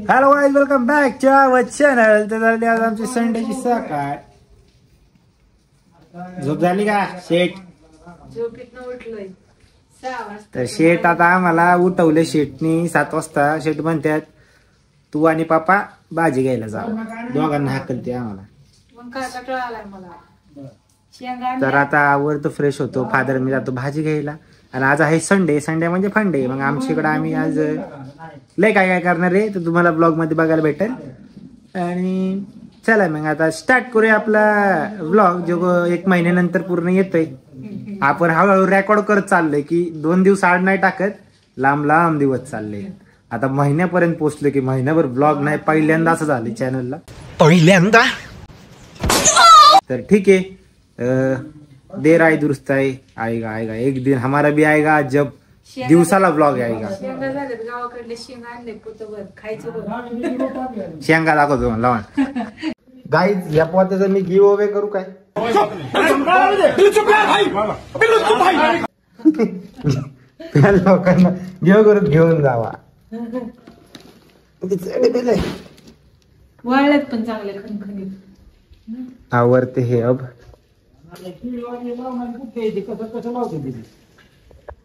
Hello guys, welcome back to our channel. तर झाली आज आमची संडेची सकाळ. झोप झाली का शेट? तर शेट आता आम्हाला उठवले शेटनी 7 वाजता. शेट म्हणतात तू आणि पापा भाजी घ्यायला जा. दोघांना हाकलते आम्हाला. तर आता आवरतो, फ्रेश होतो. फादर मी जातो भाजी घ्यायला. आणि आज आहे संडे. संडे म्हणजे फंडे. मग आमच्याकडे आम्ही आज लय काय काय करणार आहे तर तुम्हाला ब्लॉग मध्ये बघायला भेटेल. आणि चला मग आता स्टार्ट करूया आपला ब्लॉग, जो 1 महिन्यानंतर पूर्ण येतोय. आपण हळूहळू रेकॉर्ड करत चाललोय की 2 दिवस आड नाही टाकत, लांब लांब दिवस चालले. आता महिन्यापर्यंत पोहोचलो की महिन्याभर ब्लॉग नाही. पहिल्यांदा असं झालं चॅनलला, पहिल्यांदा. तर ठीक आहे, देर आए दुरुस्त आहे. आएगा आएगा एक दिन हमारा भी आएगा जब दिवसाला ब्लॉग आएगा. शेंगा दाखवतो म्हणला. गाईज या पोत्याचा मी गिव अवे करू काय? लोकांना गिव करून घेऊन जावा. वाळल्यात पण चांगले खणखणीत आवडते हे. अब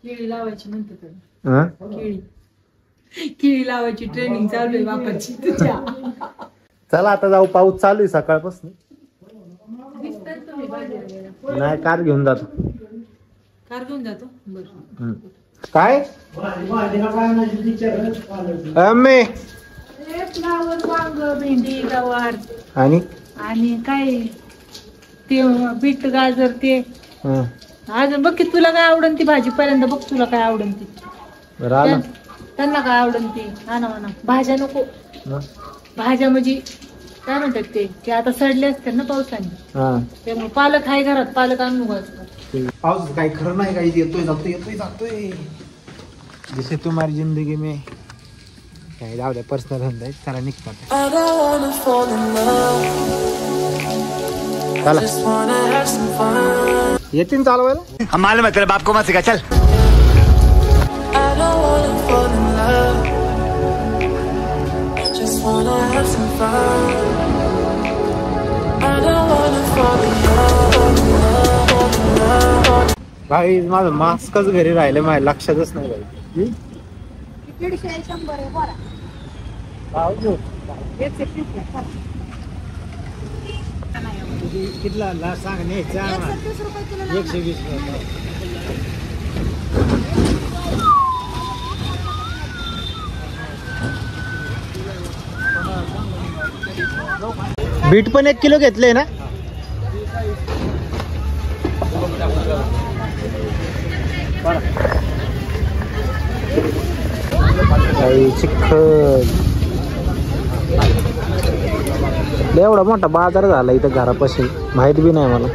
केळी लावायची म्हणतात. केळी लावायची ट्रेनिंग चालू आहे बापाची तुझ्या. चला आता जाऊ. पाऊस चालू आहे सकाळपासून. नाही, कार घेऊन जातो. कार घेऊन जातो. बरं काय अम्मे? फ्लावर, वांग, भेंडी, गवार आणि काय ते बीट, गाजर. ते अजून बघ की तुला काय आवडन ती भाजी. पहिल्यांदा बघ तुला काय आवडन ती. त्यांना काय आवडन ती. हा ना म्हणा. भाज्या नको. भाज्या म्हणजे काय म्हणतात ते आता सडले असते ना पावसाने. त्यामुळे पालक आहे घरात. पालक आणू घालतो. पाऊस काही खरं नाही. काही येतोय जातोय येतोय जातोय. जसे तुम्हारी जिंदगी में काय जाऊ द्या, पर्सनल धंदा आहे. चला निघतात. येतील चालवायला. हम मालूम है तेरे बाप को मत सिखा. चल. भाई माझं मास्कच घरी राहिलं, माझ्या लक्षातच नाही भाई. कितला सांग नाही. 120 बीट पण 1 किलो घेतले ना. चिखल एवढा मोठा बाजार झाला इथं घरापाशी. माहित बी नाही मला.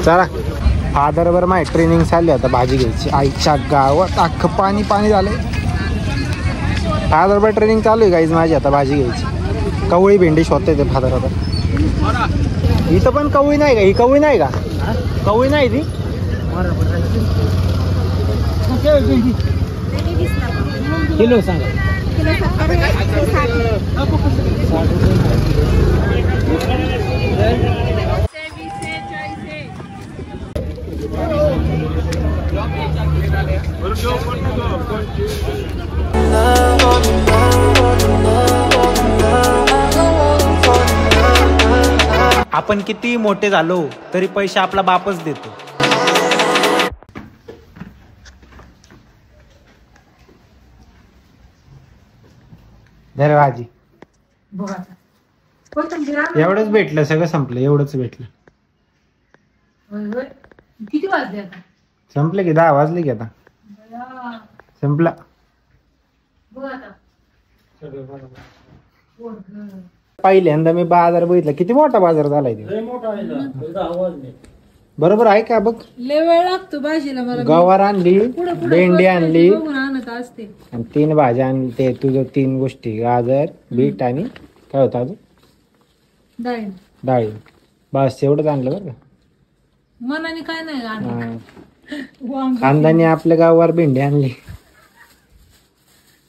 चला फादर बर माझी ट्रेनिंग चालली. आता भाजी घ्यायची. आईच्या गावात अख्खं पाणी पाणी झालंय. फादर बर ट्रेनिंग चालू आहे गाईज माझी. आता भाजी घ्यायची. कवळी भेंडी शोधते ते फादर. आता इथं पण कवळी नाही का? ही कवळी नाही का? कवळी नाही ती. किलो सांगा. आपण किती मोठे झालो तरी पैसे आपला बापच देतो. धर भाजी. एवढंच भेटलं, सगळं संपलं. एवढंच भेटलं. किती वाजले आता? संपले की 10 वाजले की आता. संपला. पहिल्यांदा मी बाजार बघितला. किती मोठा बाजार झालाय. बरोबर आहे का? बघ लय वेळ लागतो भाजीला. मला गवार आणली, भेंडी आणली आणत असते. आणि 3 भाज्या आणली. ते तुझं 3 गोष्टी, गाजर, बीट आणि काय होतं अजून? डाळी. डाळी. बस एवढंच आणलं बरं का. मनाने काय नाही आणलं. वांग खानदानी आपल्या गावावर भेंडी आणली.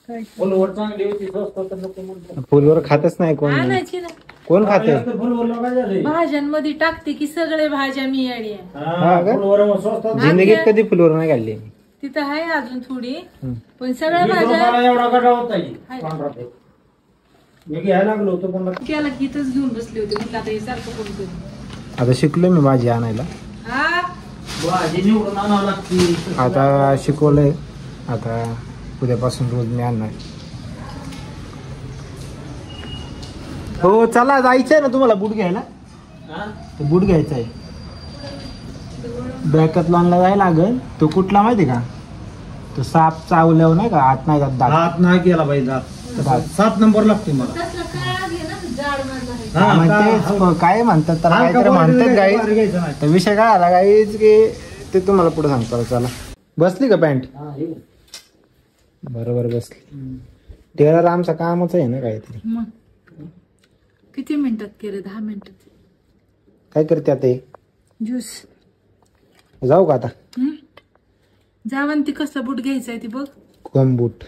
काय फुलवर चांगली होती, स्वस्त होतं नको म्हणतात. फुलवर खातच नाही कोण. आणायची ना. कोण खाते? जास्त फुलवरला काय झालंय? भाज्यांमध्ये टाकते की सगळे भाज्या मी येडी आहे. हा, का? फुलवर स्वस्त होतं. जिंदगीत कधी फुलवर नाही घालली. तिथं आहे अजून थोडी, हम्म. पण सगळ्या 20 भाज्या रुपयाला एवढा गड्डा होता ही, हाय. पांढरा ते. मी घ्यायला लागलो होतो पण केला की इथंच घेऊन बसले होते. म्हटलं आता हे सारखं कोण करू. आता शिकलोय मी भाजी आणायला. हा भाजी निवडून आणावं लागते. आता शिकवलंय. आता उद्यापासून रोज मी आणणार. हो चला जायचंय ना तुम्हाला बूट घ्यायला. हा? तो बूट घ्यायचा आहे. बॅकॅथलॉनला जायला लागेल. तो कुठला माहिती का? तो साप चावल्यावर नाही का आत नाही जात दात. हात नाही केला पाहिजे हात. दात. 7 नंबर लागते मला. तसलं काय घे ना जाड मधलं आहे. हा, म्हणते काय म्हणतात त्याला हलका काहीतरी बॉडी म्हणतात घ्यायचं, गाईज. घ्यायचं नाही. तर विषय काय आला गाईज की ते तुम्हाला पुढे सांगतो. चला बसली का पॅन्ट? हा, हे. बरोबर बसली. टेलर आमचं कामच आहे ना काहीतरी. मग किती मिनिटात केलं? 10 मिनिटात. काय करते आता हे? ज्यूस. जाऊ का आता? जावं ती कसला बूट घ्यायचा आहे ती बघ. गमबूट.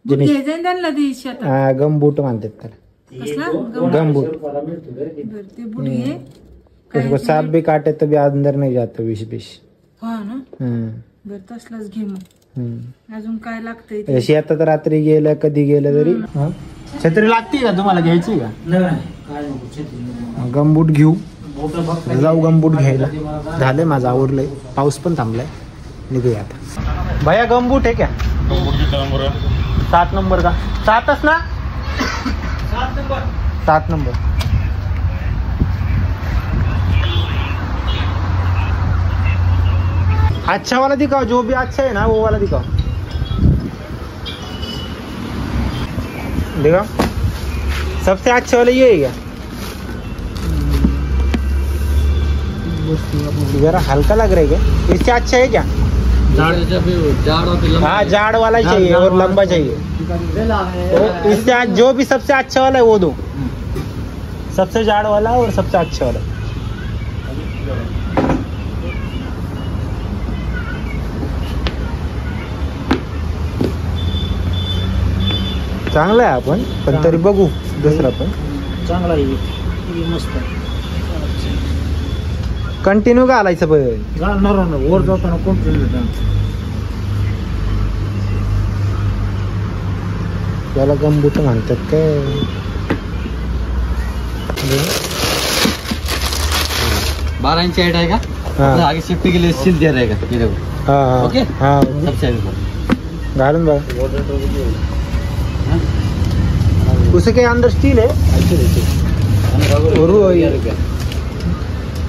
बूट घ्यायचा आहे त्यांना ती शेतात. गमबूट म्हणतात त्याला. कसला गमबूट. रुपयाला मिळतो रे ते. बरं, ते बूट घे. उसको सांप भी काटे तो भी अंदर नहीं जाता विष विष. हा ना. हम्म. बरं तसलाच घे मग. हम्म. अजून काय लागतंय ते? शेतात रात्री गेलं कधी गेलं तरी. हा? छत्री लागते का तुम्हाला? घ्यायची का? नाही, काय नको, शेती नको. गमबूट घेऊ. बोटं फक्त जाऊ गमबूट घ्यायला. झालंय माझं आवरलंय. पाऊस पण थांबलाय. निघूया आता. भैया गमबूट आहे क्या? 7 नंबर का? 7च ना? 7 नंबर. अच्छा वाला दिखाओ, जो भी अच्छा है ना वो वाला दिखाओ. दिखाओ. सबसे अच्छा वाला ये है क्या? जरा हल्का लग रहा है क्या? इससे अच्छा है क्या? हाँ जाड़ वाला ही चाहिए और लंबा चाहिए. तो इससे जो भी सबसे अच्छा वाला है वो दो. सबसे जाड़ वाला और सबसे अच्छा वाला. चांगला आहे आपण पण तरी बघू दुसरा पण. चांगला आहे, मस्त आहे. कंटिन्यू घालायचं पण. घालणार ना वर जाताना कंटिन्यू. त्याला गमबूट म्हणतात काय? 12 इंच हाइट आएगा. हाँ. आगे सेफ्टी के लिए सील दिया रहेगा ये देखो. हा ओके. हा सबसे आगे पर. घालून बघ. उसके अंदर स्टील आहे.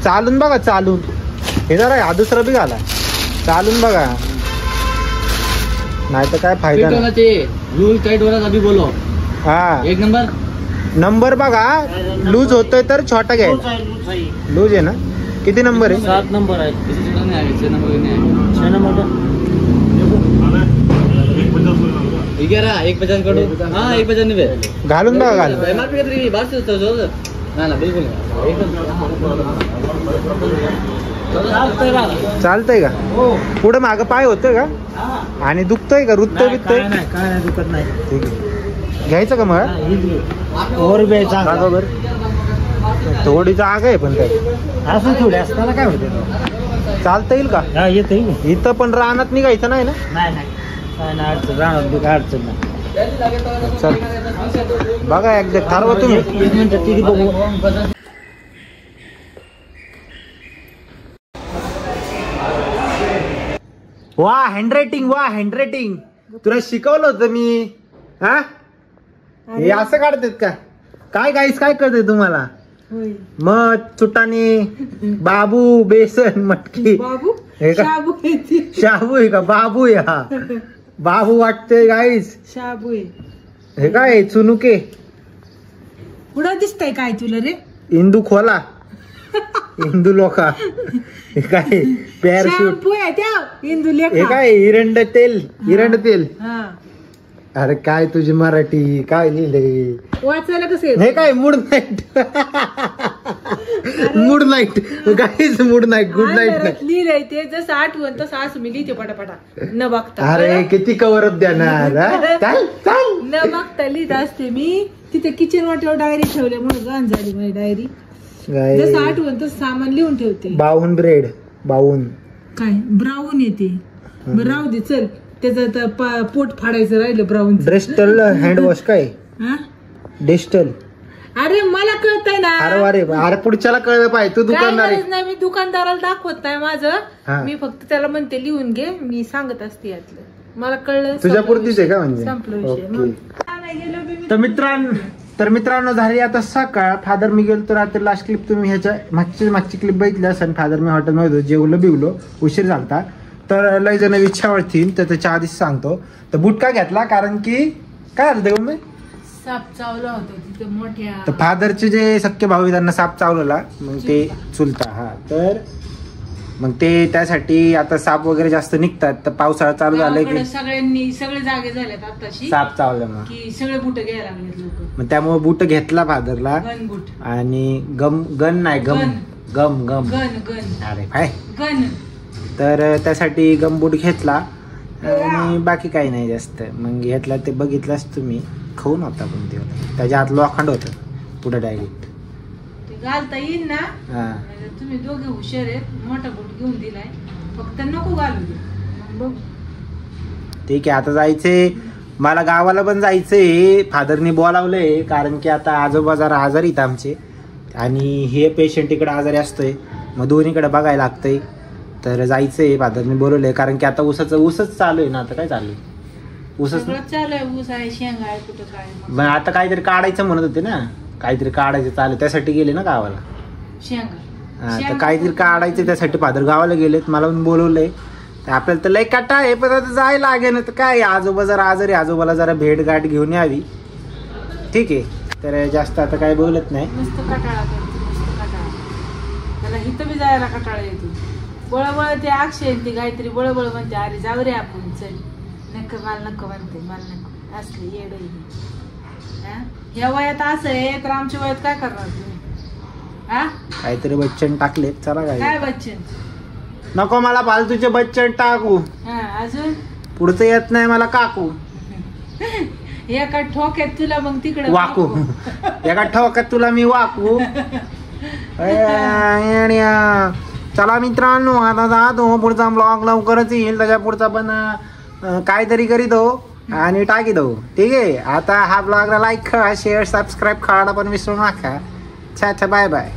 चालून बघा चालून. हे जरा हा दुसरा बी घाला. चालून बघा नाही तर काय फायदा फिट होना नाही. चाहिए. लूज टाइट हो रहा अभी बोलो. हा 1 नंबर. नंबर बघा. लूज होतोय तर छोटा घ्यायचा. लूज आहे ना? किती नंबर आहे? 7 नंबर आहे. इसी से नहीं आएगा. 6 नंबर नहीं आएगा. 6 नंबर. 11 150 करो. हाँ 195. घालून बघा घालून. एमआरपी कितनी बात से तो ना ना बिल्कुल नहीं. चालतंय का? पुढे मागं पाय होतोय का? आणि दुखतोय का? रुततोय बिततोय? काय नाही दुखत नाही. ठीक आहे. घ्यायचं का मग? वर घ्यायचा बरोबर. थोडी जागा आहे पण काय असं थोडी असताना काय होते. चालता येईल का? हा येते. इथं पण रानात निघायचं नाही ना? नाही नाही काय नाही अडचण. राहणार बी काय अडचण नाही. चल बघा एकदा ठरवा तुम्ही. 1 मिनिट ती बघू. वा हँडरायटिंग. वा हँडरायटिंग. तुला शिकवलं होतं मी. हा हे असं काढतात का? काय गाईस काय करते तुम्हाला? होय. मध चुटाणी बाबू बेसन मटकी. बाबू हे का? शाबू आहे ती. शाबू आहे का? बाबू आहे हा. बाबू वाटतंय गाईस. शाबू आहे. हे काय चुनुके. पुढं दिसतंय काय तुला रे? इंदू खोला. इंदू लोका. हे काय पॅराशूट. शॅम्पू आहे त्या इंदू हे लेखा. काय हिरंड तेल. हिरंड तेल. हा अरे काय तुझी मराठी काय लिहिलंय? वाचायला कसं हे काय mood night. Mood night guys, mood night, good night नाही. लिहिलंय ते जसं आठवण तसं असं मी लिहिते पटापटा न बघता. अरे किती कवर अप देणार हा? चाल चाल. न बघता लिहित असते मी. तिथे किचन वाट्यावर डायरी ठेवल्यामुळे गाण झाली माझी डायरी. जसं आठवण तसं सामान लिहून ठेवते. बावून ब्रेड, बावून काय ब्राऊन येते. बरं राहू दे चल. त्याचं पोट फाडायचं राहिलं ब्राऊन. डेस्टल हँड वॉश काय डेस्टल. अरे मला कळतंय ना. अरे अरे पुढच्याला कळलं पाहिजे. तू काय दुकानदार आहे. गरज नाही. मी दुकानदाराला दाखवत नाही हा. माझं. मी फक्त त्याला म्हणते लिहून घे. मी सांगत असते यातलं. मला कळलं. तुझ्या पुरतीच आहे का म्हणजे? संपलं विषय. ओके. तर मित्रांनो झाली आता सकाळ. फादर मी गेलो तर रात्री लास्ट क्लिप तुम्ही ह्याच्या मागची क्लिप बघितली असेल. फादर मी हॉटेलमध्ये होतो, जेवलो बिवलो, उशीर झालता. तर लय जण इच्छा वाटतील तर त्याच्या आधीच सांगतो. तर बुट का घेतला कारण की काय झालं ते साप चावला होता तिथे मोठ्या. तर फादरचे जे सख्खे भाऊ आहेत त्यांना साप चावलेला. मग ते चुलता. हा तर मग ते त्यासाठी आता साप वगैरे जास्त निघतात. तर पावसाळा चालू झालाय की सगळ्यांनी सगळे जागे झालेत आताशी. साप चावल्यामुळे की सगळे बुट घ्यायला लागलेत लोक. मग त्यामुळे बुट घेतला फादरला. Gun boot. आणि गन नाही गम. Gun gun. अरे काय गन. तर त्यासाठी गमबूट घेतला आणि बाकी काही नाही जास्त. मग घेतला ते बघितलास तुम्ही. खाऊन होता पण ते त्याच्या हात लोखंड होतं पुढे डायरेक्ट. ते घालता येईल ना. हा तुम्ही दोघे हुशार आहेत. मोठा बूट घेऊन दिलाय. फक्त नको घालू दे. बघ ठीक आहे. आता जायचंय मला गावाला पण जायचंय. फादरनी बोलावलंय कारण की आता आजोबा जरा आजारी आहेत आमचे आणि हे पेशंट इकडे आजारी असतोय. मग दोन्हीकडे बघायला लागतंय. तर जायचंय. फादरनी बोलवलंय कारण की आता ऊसच चालू आहे ना. आता काय चालू आहे ऊसच चालू आहे. ऊस आहे, शेंगा आहे, कुठं काय. मग आता काहीतरी काढायचं म्हणत होते ना. काहीतरी काढायचं चालू त्यासाठी गेले ना गावाला. शेंगा. हा तर काहीतरी काढायचं त्यासाठी फादर गावाला गेलेत. मला पण बोलवलंय. तर आपल्याला तर लय कटा आहे पण आता जायला लागेल ना. तर काय आजोबा जरा आजारी. आजोबाला जरा भेट गाठ घेऊन यावी. ठीक आहे. तर जास्त आता काय बोलत नाही. मस्त कटाळा करतो. मस्त कटाळा. त्याला इथं बी जायला कटाळा येतो. बळबळ ते अक्षय ती काहीतरी बळबळ म्हणते. अरे जाऊ रे आपण चल. नको मला नको म्हणते. मला नको असले येड. ह्या वयात असं आहे तर आमच्या वयात काय करणार तुम्ही. हा काहीतरी बच्चन टाकले. चला काय बच्चन. नको मला फालतूचे बच्चन टाकू. हा अजून पुढचं येत नाही मला काकू. एका ठोक्यात तुला मग तिकडे वाकू. एका ठोक्यात तुला मी वाकू. चला मित्रांनो आता जातो. पुढचा ब्लॉग लवकरच येईल. त्याच्या पुढचा पण काहीतरी करीत हो आणि टाकी दो. ठीक आहे. आता हा ब्लॉगला लाईक करा, शेअर, सबस्क्राईब करायला पण विसरू नका. अच्छा बाय बाय.